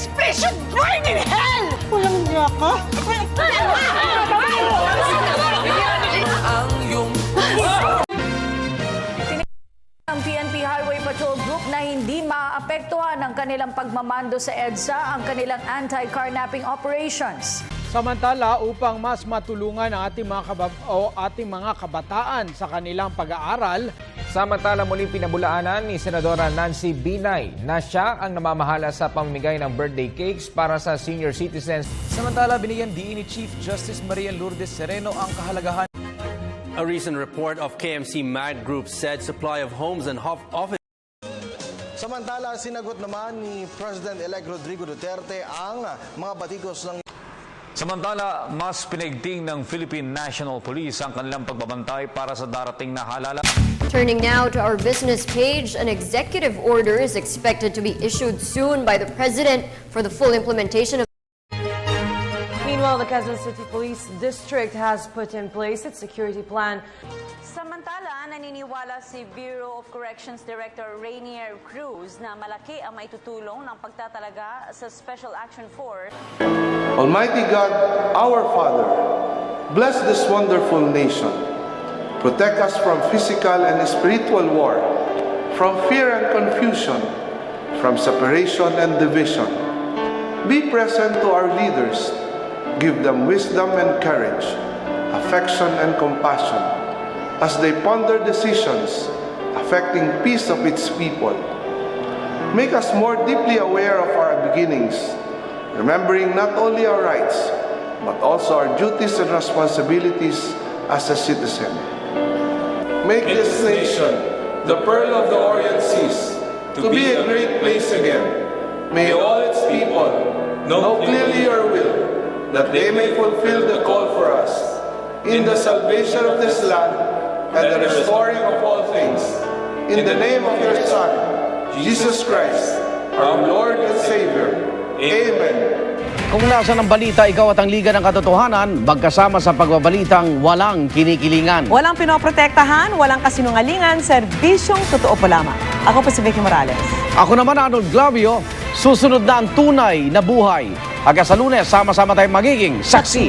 PSP should burn in hell! Walang niya ka? Ang PNP Highway Patrol Group na hindi maapektuhan ng kanilang pagmamando sa EDSA ang kanilang anti-carnapping operations. Samantala, upang mas matulungan ang ating mga kabataan sa kanilang pag-aaral, samantala muling pinabulaanan ni Senadora Nancy Binay na siya ang namamahala sa pamimigay ng birthday cakes para sa senior citizens. Samantala, binigyan diin ni Chief Justice Maria Lourdes Sereno ang kahalagahan. A recent report of KMC MAD Group said supply of homes and office. Samantala, sinagot naman ni President-elect Rodrigo Duterte ang mga batikos ng... Samantala, mas pinaigting ng Philippine National Police ang kanilang pagbabantay para sa darating na halala. Turning now to our business page, an executive order is expected to be issued soon by the President for the full implementation of... Meanwhile, the Quezon City Police District has put in place its security plan. Samantala, naniniwala si Bureau of Corrections Director Rainier Cruz na malaki ang maitutulong ng pagtatalaga sa Special Action 4. Almighty God, our Father, bless this wonderful nation. Protect us from physical and spiritual war, from fear and confusion, from separation and division. Be present to our leaders. Give them wisdom and courage, affection and compassion, as they ponder decisions affecting peace of its people. Make us more deeply aware of our beginnings, remembering not only our rights, but also our duties and responsibilities as a citizen. Make this nation, the pearl of the Orient Seas, to be a great place again. May all its people know clearly your will, that they may fulfill the call for us in the salvation of this land and the restoring of all things. In the name of your Son, Jesus Christ, our Lord and Savior. Amen. Kung nasa ng balita, ikaw at ang Liga ng Katotohanan, magkasama sa pagbabalitang walang kinikilingan. Walang pinoprotektahan, walang kasinungalingan, serbisyong totoo po lamang. Ako po si Vicky Morales. Ako naman, Arnold Glavio, susunod na ang tunay na buhay. Hanggang sa Lunes, sama-sama tayong magiging saksi.